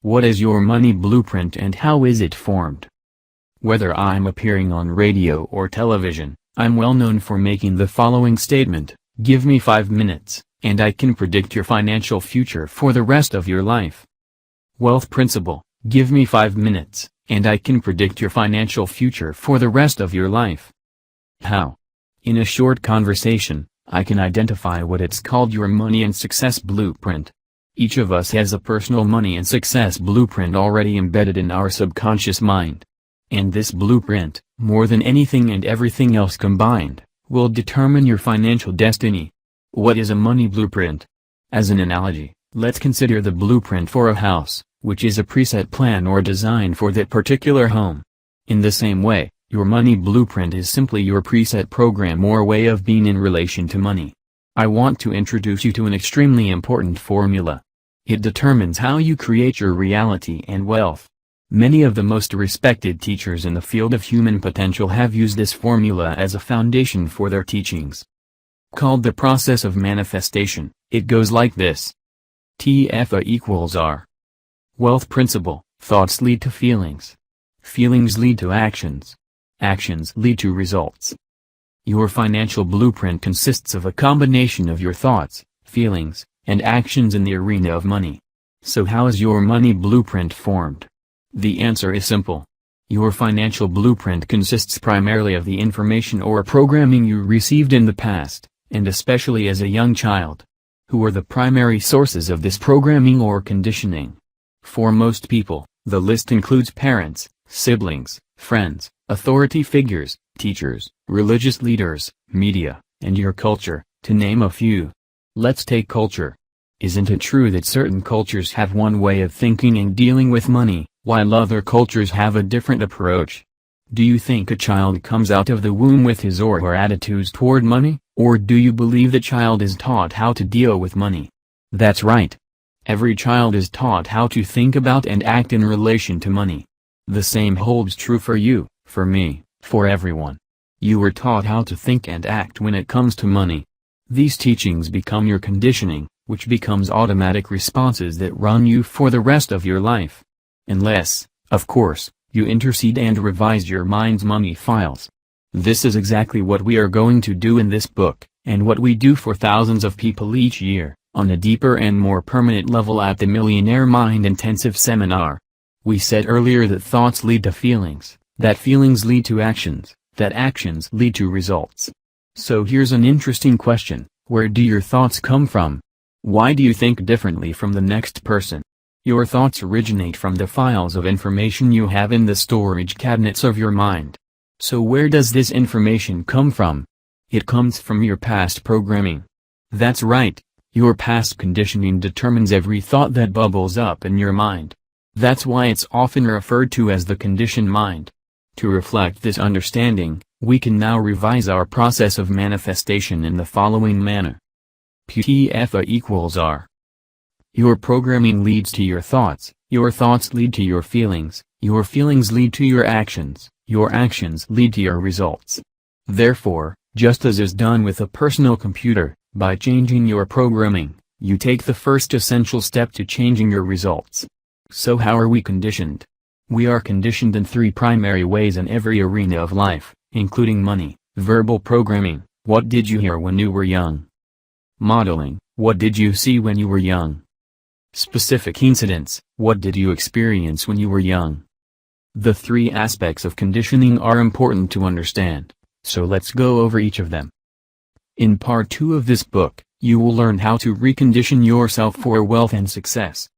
What is your money blueprint and how is it formed? Whether I'm appearing on radio or television, I'm well known for making the following statement: give me 5 minutes, and I can predict your financial future for the rest of your life. Wealth principle: give me 5 minutes, and I can predict your financial future for the rest of your life. How? In a short conversation, I can identify what it's called your money and success blueprint. Each of us has a personal money and success blueprint already embedded in our subconscious mind. And this blueprint, more than anything and everything else combined, will determine your financial destiny. What is a money blueprint? As an analogy, let's consider the blueprint for a house, which is a preset plan or design for that particular home. In the same way, your money blueprint is simply your preset program or way of being in relation to money. I want to introduce you to an extremely important formula. It determines how you create your reality and wealth. Many of the most respected teachers in the field of human potential have used this formula as a foundation for their teachings. Called the process of manifestation, it goes like this. TFA equals R. Wealth principle: thoughts lead to feelings. Feelings lead to actions. Actions lead to results. Your financial blueprint consists of a combination of your thoughts, feelings, and actions in the arena of money. So how is your money blueprint formed? The answer is simple. Your financial blueprint consists primarily of the information or programming you received in the past, and especially as a young child. Who are the primary sources of this programming or conditioning? For most people, the list includes parents, siblings, friends, authority figures, teachers, religious leaders, media, and your culture, to name a few. Let's take culture. Isn't it true that certain cultures have one way of thinking and dealing with money, while other cultures have a different approach? Do you think a child comes out of the womb with his or her attitudes toward money, or do you believe the child is taught how to deal with money? That's right. Every child is taught how to think about and act in relation to money. The same holds true for you, for me, for everyone. You were taught how to think and act when it comes to money. These teachings become your conditioning, which becomes automatic responses that run you for the rest of your life. Unless, of course, you intercede and revise your mind's money files. This is exactly what we are going to do in this book, and what we do for thousands of people each year, on a deeper and more permanent level at the Millionaire Mind Intensive Seminar. We said earlier that thoughts lead to feelings, that feelings lead to actions, that actions lead to results. So here's an interesting question: where do your thoughts come from? Why do you think differently from the next person? Your thoughts originate from the files of information you have in the storage cabinets of your mind. So where does this information come from? It comes from your past programming. That's right, your past conditioning determines every thought that bubbles up in your mind. That's why it's often referred to as the conditioned mind. To reflect this understanding, we can now revise our process of manifestation in the following manner. PTFA equals R. Your programming leads to your thoughts lead to your feelings lead to your actions lead to your results. Therefore, just as is done with a personal computer, by changing your programming, you take the first essential step to changing your results. So how are we conditioned? We are conditioned in 3 primary ways in every arena of life, including money: verbal programming, what did you hear when you were young? Modeling, what did you see when you were young? Specific incidents, what did you experience when you were young? The 3 aspects of conditioning are important to understand, so let's go over each of them. In part 2 of this book, you will learn how to recondition yourself for wealth and success.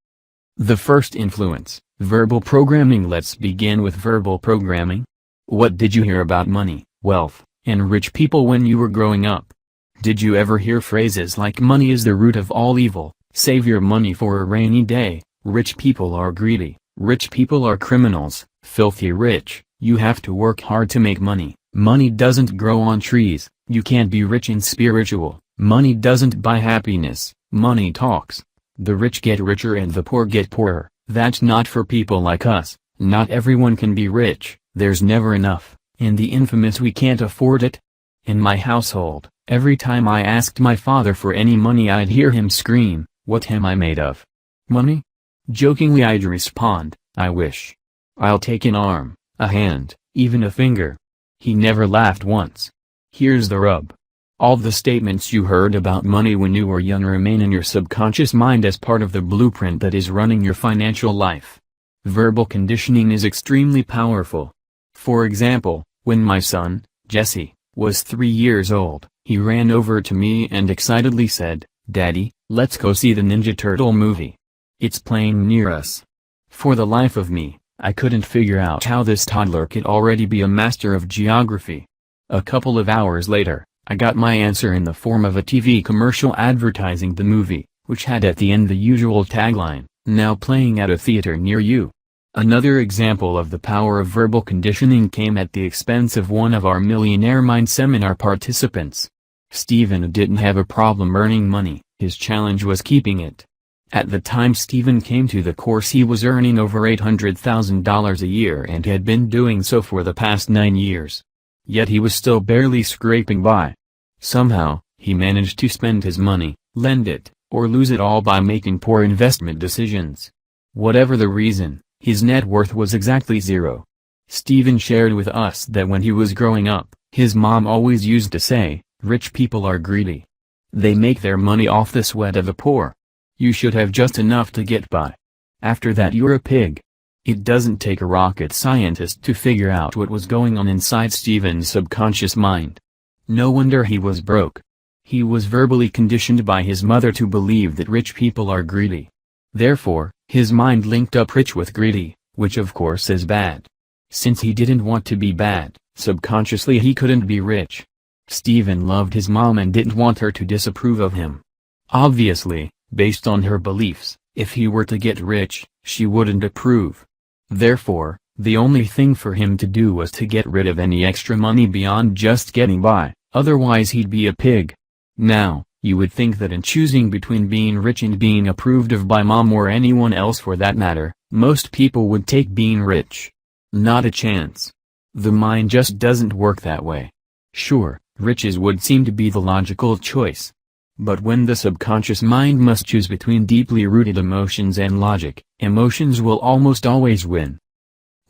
The first influence, verbal programming. Let's begin with verbal programming. What did you hear about money, wealth, and rich people when you were growing up? Did you ever hear phrases like "money is the root of all evil," "save your money for a rainy day," "rich people are greedy," "rich people are criminals," "filthy rich," "you have to work hard to make money," "money doesn't grow on trees," "you can't be rich and spiritual," "money doesn't buy happiness," "money talks," "the rich get richer and the poor get poorer," "that's not for people like us," "not everyone can be rich," "there's never enough," and the infamous "we can't afford it." In my household, Every time I asked my father for any money I'd hear him scream, "What am I made of? Money?" Jokingly I'd respond, "I wish. I'll take an arm, a hand, even a finger." He never laughed once. Here's the rub. All the statements you heard about money when you were young remain in your subconscious mind as part of the blueprint that is running your financial life. Verbal conditioning is extremely powerful. For example, when my son, Jesse, was 3 years old, he ran over to me and excitedly said, "Daddy, let's go see the Ninja Turtle movie. It's playing near us." For the life of me, I couldn't figure out how this toddler could already be a master of geography. A couple of hours later, I got my answer in the form of a TV commercial advertising the movie, which had at the end the usual tagline, "Now playing at a theater near you." Another example of the power of verbal conditioning came at the expense of one of our Millionaire Mind seminar participants. Stephen didn't have a problem earning money, his challenge was keeping it. At the time Stephen came to the course he was earning over $800,000 a year and had been doing so for the past 9 years. Yet he was still barely scraping by. Somehow, he managed to spend his money, lend it, or lose it all by making poor investment decisions. Whatever the reason, his net worth was exactly zero. Stephen shared with us that when he was growing up, his mom always used to say, "Rich people are greedy. They make their money off the sweat of the poor. You should have just enough to get by. After that you're a pig." It doesn't take a rocket scientist to figure out what was going on inside Stephen's subconscious mind. No wonder he was broke. He was verbally conditioned by his mother to believe that rich people are greedy. Therefore, his mind linked up rich with greedy, which of course is bad. Since he didn't want to be bad, subconsciously he couldn't be rich. Stephen loved his mom and didn't want her to disapprove of him. Obviously, based on her beliefs, if he were to get rich, she wouldn't approve. Therefore, the only thing for him to do was to get rid of any extra money beyond just getting by, otherwise he'd be a pig. Now, you would think that in choosing between being rich and being approved of by mom or anyone else for that matter, most people would take being rich. Not a chance. The mind just doesn't work that way. Sure, riches would seem to be the logical choice. But when the subconscious mind must choose between deeply rooted emotions and logic, emotions will almost always win.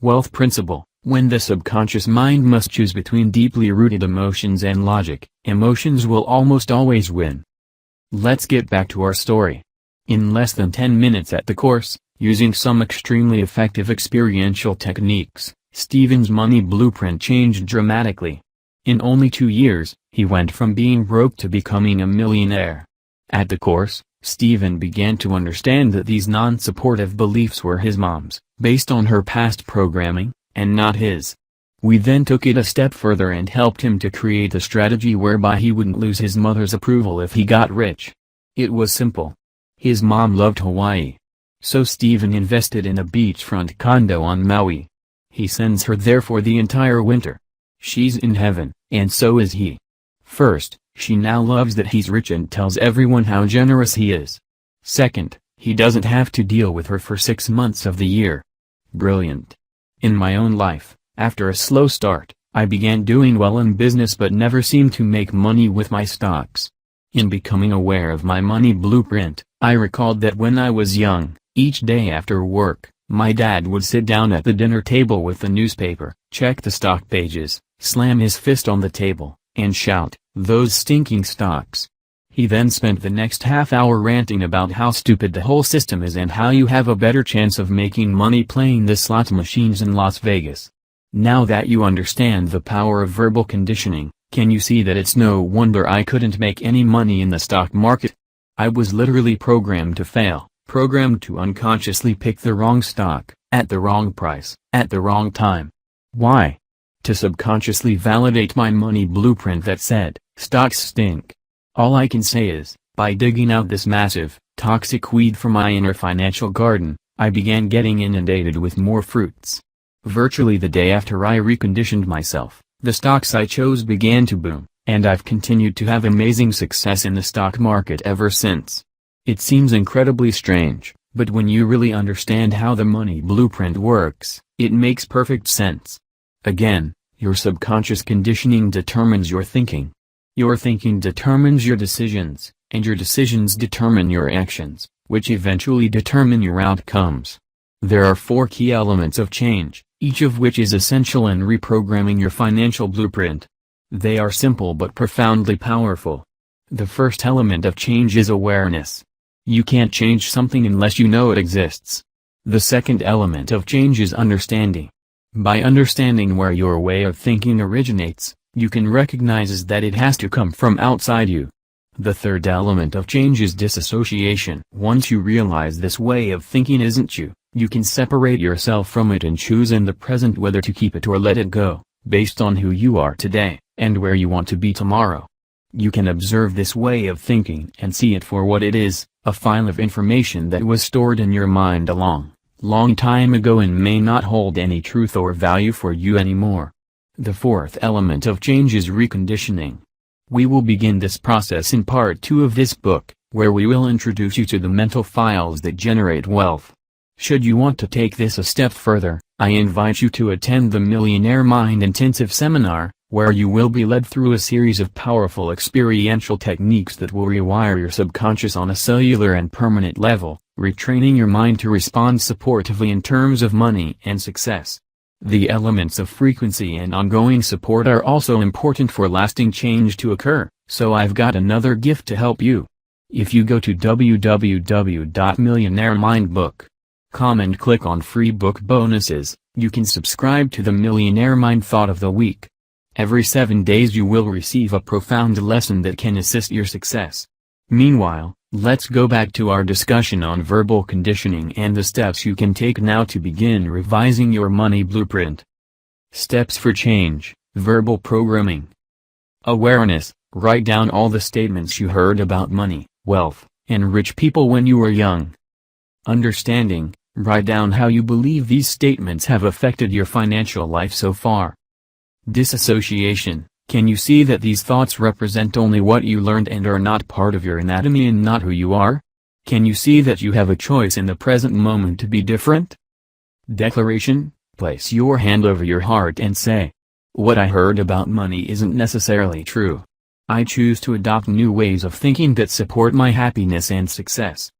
Wealth principle: when the subconscious mind must choose between deeply rooted emotions and logic, emotions will almost always win. Let's get back to our story. In less than 10 minutes at the course, using some extremely effective experiential techniques, Stephen's money blueprint changed dramatically. In only 2 years, he went from being broke to becoming a millionaire. At the course, Stephen began to understand that these non-supportive beliefs were his mom's, based on her past programming, and not his. We then took it a step further and helped him to create a strategy whereby he wouldn't lose his mother's approval if he got rich. It was simple. His mom loved Hawaii. So Stephen invested in a beachfront condo on Maui. He sends her there for the entire winter. She's in heaven, and so is he. First, she now loves that he's rich and tells everyone how generous he is. Second, he doesn't have to deal with her for 6 months of the year. Brilliant. In my own life, after a slow start, I began doing well in business but never seemed to make money with my stocks. In becoming aware of my money blueprint, I recalled that when I was young, each day after work, my dad would sit down at the dinner table with the newspaper, check the stock pages, slam his fist on the table, and shout, "Those stinking stocks." He then spent the next half hour ranting about how stupid the whole system is and how you have a better chance of making money playing the slot machines in Las Vegas. Now that you understand the power of verbal conditioning, can you see that it's no wonder I couldn't make any money in the stock market? I was literally programmed to fail, programmed to unconsciously pick the wrong stock, at the wrong price, at the wrong time. Why? To subconsciously validate my money blueprint that said, stocks stink. All I can say is, by digging out this massive, toxic weed from my inner financial garden, I began getting inundated with more fruits. Virtually the day after I reconditioned myself, the stocks I chose began to boom, and I've continued to have amazing success in the stock market ever since. It seems incredibly strange, but when you really understand how the money blueprint works, it makes perfect sense. Again, your subconscious conditioning determines your thinking. Your thinking determines your decisions, and your decisions determine your actions, which eventually determine your outcomes. There are 4 key elements of change, each of which is essential in reprogramming your financial blueprint. They are simple but profoundly powerful. The first element of change is awareness. You can't change something unless you know it exists. The second element of change is understanding. By understanding where your way of thinking originates, you can recognize that it has to come from outside you. The third element of change is disassociation. Once you realize this way of thinking isn't you, you can separate yourself from it and choose in the present whether to keep it or let it go, based on who you are today, and where you want to be tomorrow. You can observe this way of thinking and see it for what it is, a file of information that was stored in your mind a long time ago and may not hold any truth or value for you anymore. The fourth element of change is reconditioning. We will begin this process in part 2 of this book, where we will introduce you to the mental files that generate wealth. Should you want to take this a step further, I invite you to attend the Millionaire Mind Intensive Seminar, where you will be led through a series of powerful experiential techniques that will rewire your subconscious on a cellular and permanent level, retraining your mind to respond supportively in terms of money and success. The elements of frequency and ongoing support are also important for lasting change to occur, so I've got another gift to help you. If you go to www.millionairemindbook.com and click on free book bonuses, you can subscribe to the Millionaire Mind Thought of the Week. Every 7 days you will receive a profound lesson that can assist your success. Meanwhile, let's go back to our discussion on verbal conditioning and the steps you can take now to begin revising your money blueprint. Steps for change: verbal programming. Awareness: write down all the statements you heard about money, wealth, and rich people when you were young. Understanding: write down how you believe these statements have affected your financial life so far. Disassociation: can you see that these thoughts represent only what you learned and are not part of your anatomy and not who you are? Can you see that you have a choice in the present moment to be different? Declaration: place your hand over your heart and say, "What I heard about money isn't necessarily true. I choose to adopt new ways of thinking that support my happiness and success."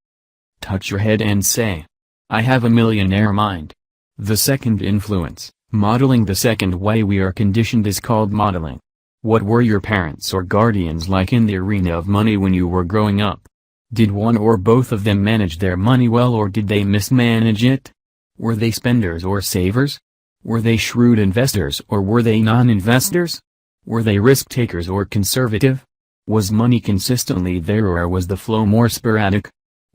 Touch your head and say, "I have a millionaire mind." The second influence, modeling. The second way we are conditioned is called modeling. What were your parents or guardians like in the arena of money when you were growing up? Did one or both of them manage their money well, or did they mismanage it? Were they spenders or savers? Were they shrewd investors or were they non-investors? Were they risk-takers or conservative? Was money consistently there, or was the flow more sporadic?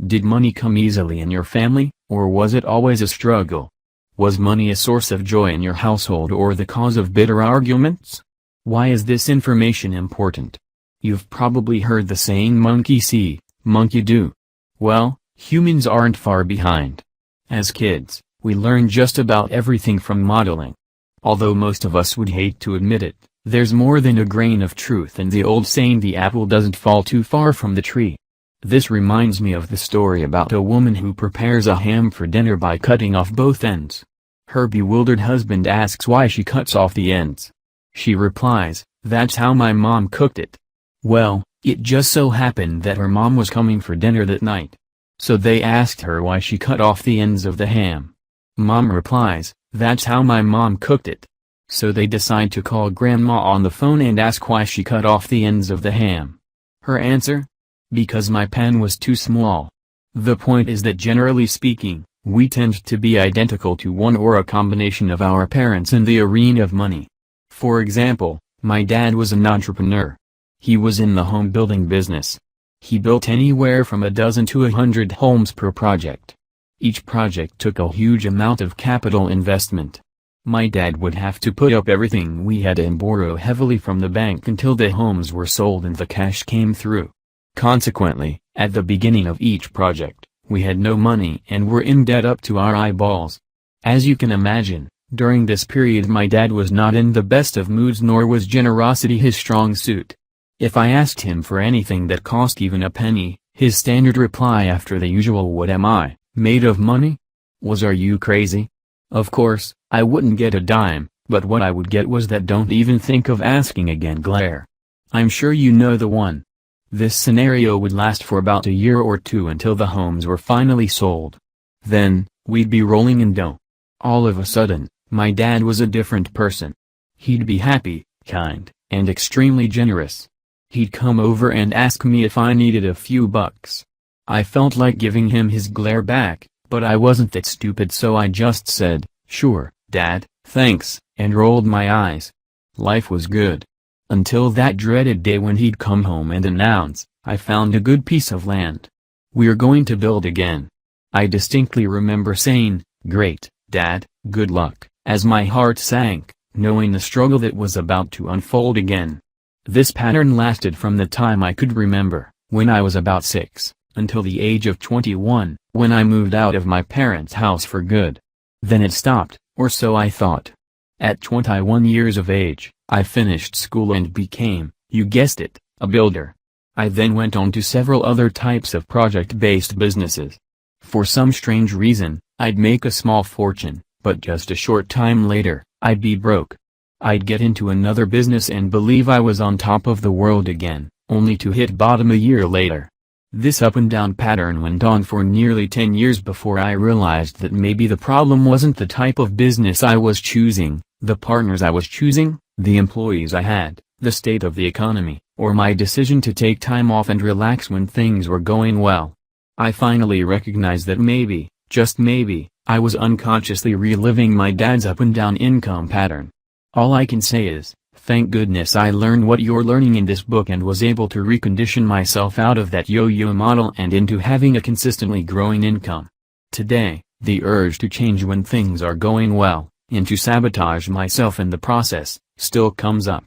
Did money come easily in your family, or was it always a struggle? Was money a source of joy in your household or the cause of bitter arguments? Why is this information important? You've probably heard the saying, monkey see, monkey do. Well, humans aren't far behind. As kids, we learn just about everything from modeling. Although most of us would hate to admit it, there's more than a grain of truth in the old saying, the apple doesn't fall too far from the tree. This reminds me of the story about a woman who prepares a ham for dinner by cutting off both ends. Her bewildered husband asks why she cuts off the ends. She replies, "That's how my mom cooked it." Well, it just so happened that her mom was coming for dinner that night. So they asked her why she cut off the ends of the ham. Mom replies, "That's how my mom cooked it." So they decide to call Grandma on the phone and ask why she cut off the ends of the ham. Her answer? "Because my pan was too small." The point is that generally speaking, we tend to be identical to one or a combination of our parents in the arena of money. For example, my dad was an entrepreneur. He was in the home building business. He built anywhere from a dozen to 100 homes per project. Each project took a huge amount of capital investment. My dad would have to put up everything we had and borrow heavily from the bank until the homes were sold and the cash came through. Consequently, at the beginning of each project, we had no money and were in debt up to our eyeballs. As you can imagine, during this period my dad was not in the best of moods, nor was generosity his strong suit. If I asked him for anything that cost even a penny, his standard reply after the usual "What am I, made of money?" was "Are you crazy?" Of course, I wouldn't get a dime, but what I would get was that "Don't even think of asking again" glare. I'm sure you know the one. This scenario would last for about a year or two until the homes were finally sold. Then, we'd be rolling in dough. All of a sudden, my dad was a different person. He'd be happy, kind, and extremely generous. He'd come over and ask me if I needed a few bucks. I felt like giving him his glare back, but I wasn't that stupid, so I just said, "Sure, Dad, thanks," and rolled my eyes. Life was good. Until that dreaded day when he'd come home and announce, "I found a good piece of land. We're going to build again." I distinctly remember saying, "Great, Dad, good luck," as my heart sank, knowing the struggle that was about to unfold again. This pattern lasted from the time I could remember, when I was about 6, until the age of 21, when I moved out of my parents' house for good. Then it stopped, or so I thought. At 21 years of age, I finished school and became, you guessed it, a builder. I then went on to several other types of project-based businesses. For some strange reason, I'd make a small fortune, but just a short time later, I'd be broke. I'd get into another business and believe I was on top of the world again, only to hit bottom a year later. This up and down pattern went on for nearly 10 years before I realized that maybe the problem wasn't the type of business I was choosing, the partners I was choosing, the employees I had, the state of the economy, or my decision to take time off and relax when things were going well. I finally recognized that maybe, just maybe, I was unconsciously reliving my dad's up and down income pattern. All I can say is, thank goodness I learned what you're learning in this book and was able to recondition myself out of that yo-yo model and into having a consistently growing income. Today, the urge to change when things are going well, and to sabotage myself in the process, still comes up.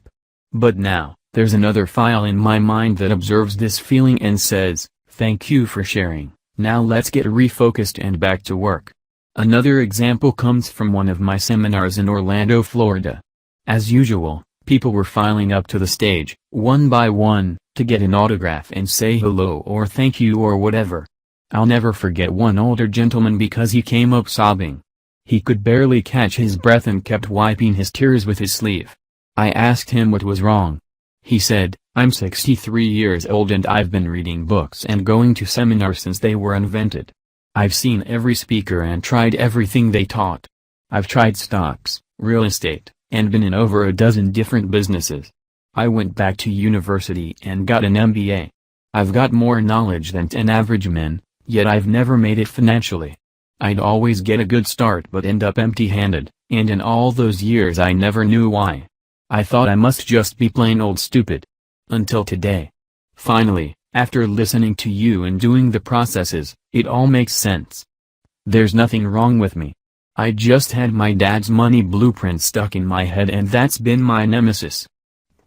But now, there's another file in my mind that observes this feeling and says, "Thank you for sharing, now let's get refocused and back to work." Another example comes from one of my seminars in Orlando, Florida. As usual, people were filing up to the stage, one by one, to get an autograph and say hello or thank you or whatever. I'll never forget one older gentleman because he came up sobbing. He could barely catch his breath and kept wiping his tears with his sleeve. I asked him what was wrong. He said, "I'm 63 years old and I've been reading books and going to seminars since they were invented. I've seen every speaker and tried everything they taught. I've tried stocks, real estate, and been in over a dozen different businesses. I went back to university and got an MBA. I've got more knowledge than 10 average men, yet I've never made it financially. I'd always get a good start but end up empty-handed, and in all those years I never knew why. I thought I must just be plain old stupid. Until today. Finally, after listening to you and doing the processes, it all makes sense. There's nothing wrong with me. I just had my dad's money blueprint stuck in my head and that's been my nemesis.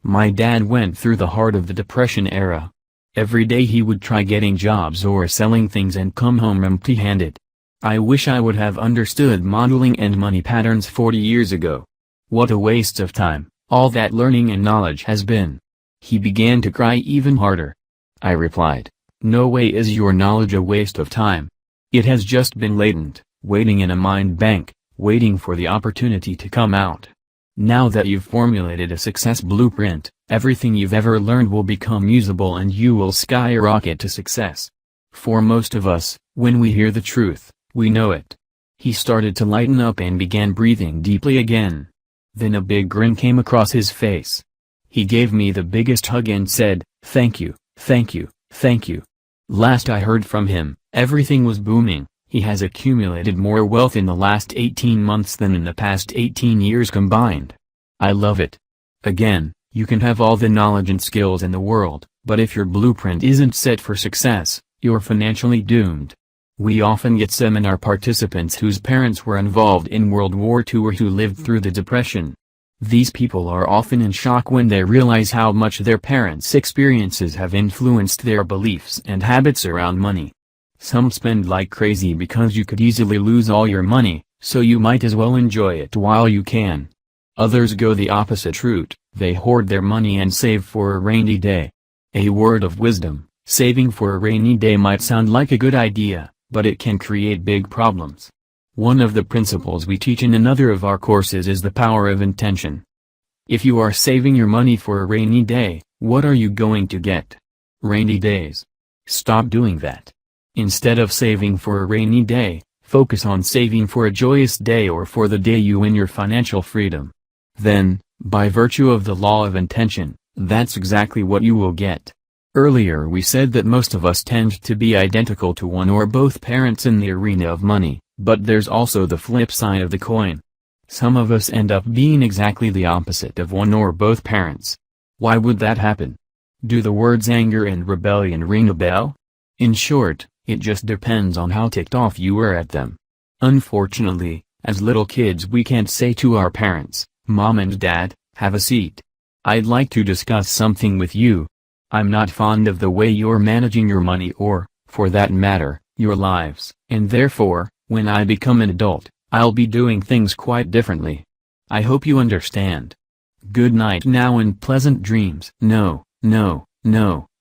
My dad went through the heart of the Depression era. Every day he would try getting jobs or selling things and come home empty-handed. I wish I would have understood modeling and money patterns 40 years ago. What a waste of time, all that learning and knowledge has been. He began to cry even harder. I replied, "No way is your knowledge a waste of time. It has just been latent, waiting in a mind bank, waiting for the opportunity to come out. Now that you've formulated a success blueprint, everything you've ever learned will become usable and you will skyrocket to success." For most of us, when we hear the truth, we know it. He started to lighten up and began breathing deeply again. Then a big grin came across his face. He gave me the biggest hug and said, "Thank you, thank you, thank you." Last I heard from him, everything was booming. He has accumulated more wealth in the last 18 months than in the past 18 years combined. I love it. Again, you can have all the knowledge and skills in the world, but if your blueprint isn't set for success, you're financially doomed. We often get seminar participants whose parents were involved in World War II or who lived through the Depression. These people are often in shock when they realize how much their parents' experiences have influenced their beliefs and habits around money. Some spend like crazy because you could easily lose all your money, so you might as well enjoy it while you can. Others go the opposite route, they hoard their money and save for a rainy day. A word of wisdom, saving for a rainy day might sound like a good idea, but it can create big problems. One of the principles we teach in another of our courses is the power of intention. If you are saving your money for a rainy day, What are you going to get? Rainy days. Stop doing that. Instead of saving for a rainy day, focus on saving for a joyous day or for the day you win your financial freedom. Then, by virtue of the law of intention, that's exactly what you will get. Earlier we said that most of us tend to be identical to one or both parents in the arena of money, but there's also the flip side of the coin. Some of us end up being exactly the opposite of one or both parents. Why would that happen? Do the words anger and rebellion ring a bell? In short, it just depends on how ticked off you were at them. Unfortunately, as little kids we can't say to our parents, "Mom and Dad, have a seat. I'd like to discuss something with you. I'm not fond of the way you're managing your money or, for that matter, your lives, and therefore, when I become an adult, I'll be doing things quite differently. I hope you understand. Good night now and pleasant dreams." No,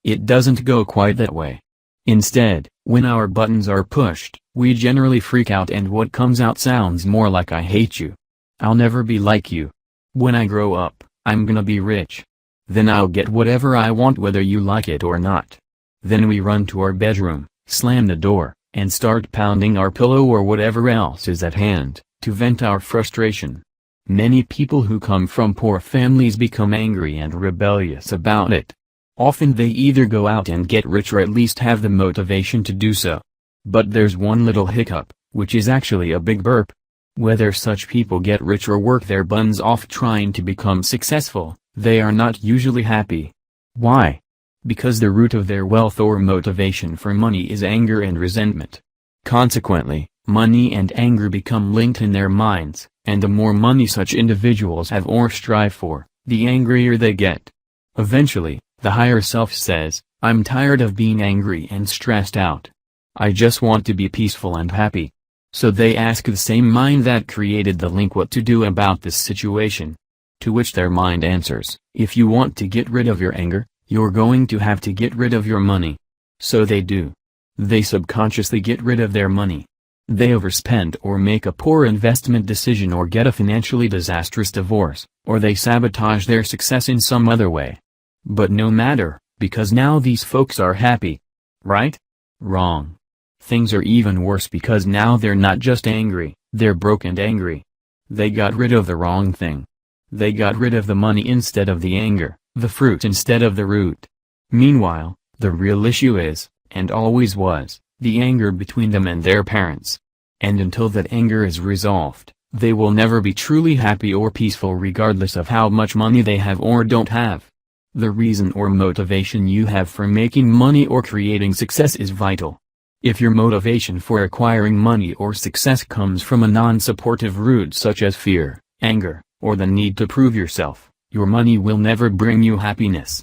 it doesn't go quite that way. Instead, when our buttons are pushed, we generally freak out and what comes out sounds more like "I hate you. I'll never be like you. When I grow up, I'm gonna be rich. Then I'll get whatever I want whether you like it or not." Then we run to our bedroom, slam the door, and start pounding our pillow or whatever else is at hand, to vent our frustration. Many people who come from poor families become angry and rebellious about it. Often they either go out and get rich or at least have the motivation to do so. But there's one little hiccup, which is actually a big burp. Whether such people get rich or work their buns off trying to become successful, they are not usually happy. Why? Because the root of their wealth or motivation for money is anger and resentment. Consequently, money and anger become linked in their minds, and the more money such individuals have or strive for, the angrier they get. Eventually, the higher self says, "I'm tired of being angry and stressed out. I just want to be peaceful and happy." So they ask the same mind that created the link what to do about this situation. To which their mind answers, "If you want to get rid of your anger, you're going to have to get rid of your money." So they do. They subconsciously get rid of their money. They overspend or make a poor investment decision or get a financially disastrous divorce, or they sabotage their success in some other way. But no matter, because now these folks are happy. Right? Wrong. Things are even worse because now they're not just angry, they're broke and angry. They got rid of the wrong thing. They got rid of the money instead of the anger, the fruit instead of the root. Meanwhile, the real issue is, and always was, the anger between them and their parents. And until that anger is resolved, they will never be truly happy or peaceful regardless of how much money they have or don't have. The reason or motivation you have for making money or creating success is vital. If your motivation for acquiring money or success comes from a non-supportive root such as fear, anger, or the need to prove yourself, your money will never bring you happiness.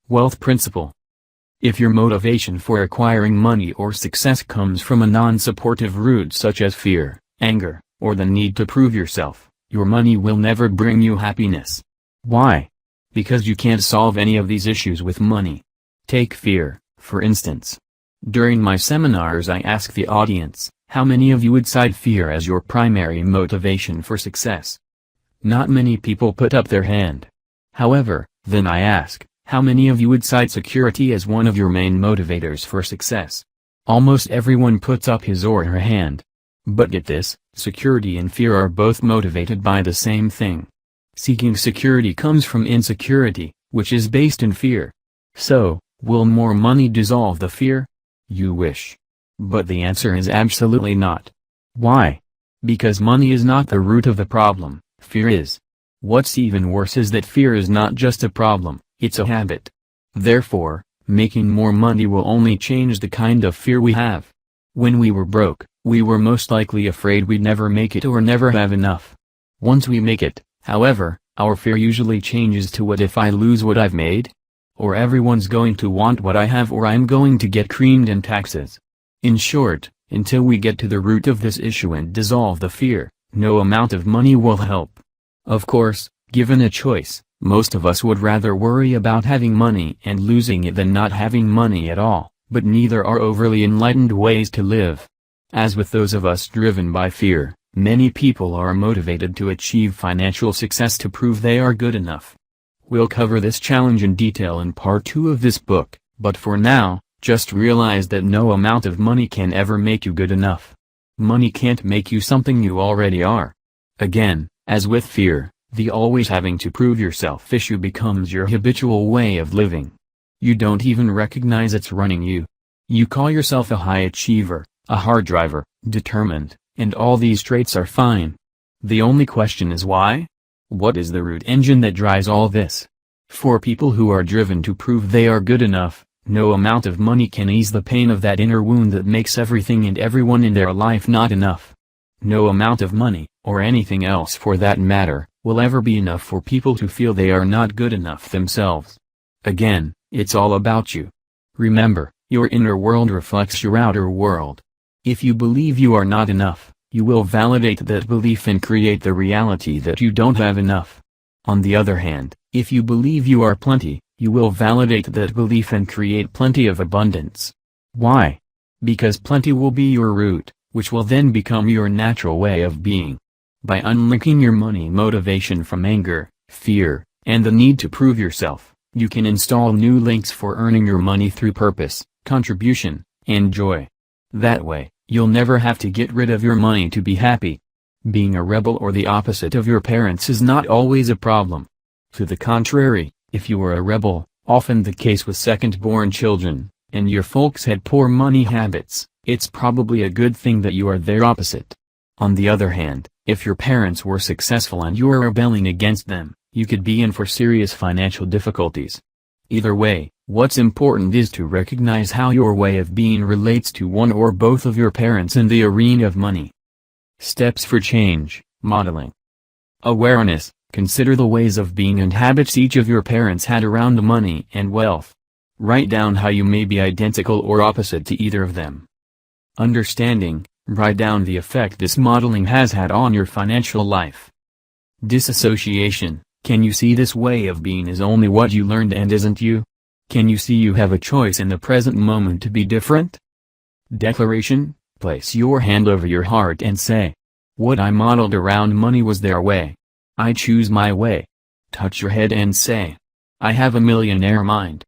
Wealth principle. If your motivation for acquiring money or success comes from a non-supportive root such as fear, anger, or the need to prove yourself, your money will never bring you happiness. Why? Because you can't solve any of these issues with money. Take fear, for instance. During my seminars I ask the audience, how many of you would cite fear as your primary motivation for success? Not many people put up their hand. However, then I ask, how many of you would cite security as one of your main motivators for success? Almost everyone puts up his or her hand. But get this, security and fear are both motivated by the same thing. Seeking security comes from insecurity, which is based in fear. So, will more money dissolve the fear? You wish. But the answer is absolutely not. Why? Because money is not the root of the problem, fear is. What's even worse is that fear is not just a problem, it's a habit. Therefore, making more money will only change the kind of fear we have. When we were broke, we were most likely afraid we'd never make it or never have enough. Once we make it, however, our fear usually changes to what if I lose what I've made? Or everyone's going to want what I have or I'm going to get creamed in taxes. In short, until we get to the root of this issue and dissolve the fear, no amount of money will help. Of course, given a choice, most of us would rather worry about having money and losing it than not having money at all, but neither are overly enlightened ways to live. As with those of us driven by fear, many people are motivated to achieve financial success to prove they are good enough. We'll cover this challenge in detail in part 2 of this book, but for now, just realize that no amount of money can ever make you good enough. Money can't make you something you already are. Again, as with fear, the always having to prove yourself issue becomes your habitual way of living. You don't even recognize it's running you. You call yourself a high achiever, a hard driver, determined, and all these traits are fine. The only question is why? What is the root engine that drives all this? For people who are driven to prove they are good enough, no amount of money can ease the pain of that inner wound that makes everything and everyone in their life not enough. No amount of money, or anything else for that matter, will ever be enough for people to feel they are not good enough themselves. Again, it's all about you. Remember, your inner world reflects your outer world. If you believe you are not enough, you will validate that belief and create the reality that you don't have enough. On the other hand, if you believe you are plenty, you will validate that belief and create plenty of abundance. Why? Because plenty will be your root, which will then become your natural way of being. By unlinking your money motivation from anger, fear, and the need to prove yourself, you can install new links for earning your money through purpose, contribution, and joy. That way, you'll never have to get rid of your money to be happy. Being a rebel or the opposite of your parents is not always a problem. To the contrary, if you were a rebel, often the case with second-born children, and your folks had poor money habits, it's probably a good thing that you are their opposite. On the other hand, if your parents were successful and you are rebelling against them, you could be in for serious financial difficulties. Either way, what's important is to recognize how your way of being relates to one or both of your parents in the arena of money. Steps for change, modeling. Awareness. Consider the ways of being and habits each of your parents had around money and wealth. Write down how you may be identical or opposite to either of them. Understanding. Write down the effect this modeling has had on your financial life. Disassociation. Can you see this way of being is only what you learned and isn't you? Can you see you have a choice in the present moment to be different? Declaration. Place your hand over your heart and say, what I modeled around money was their way. I choose my way. Touch your head and say, I have a millionaire mind.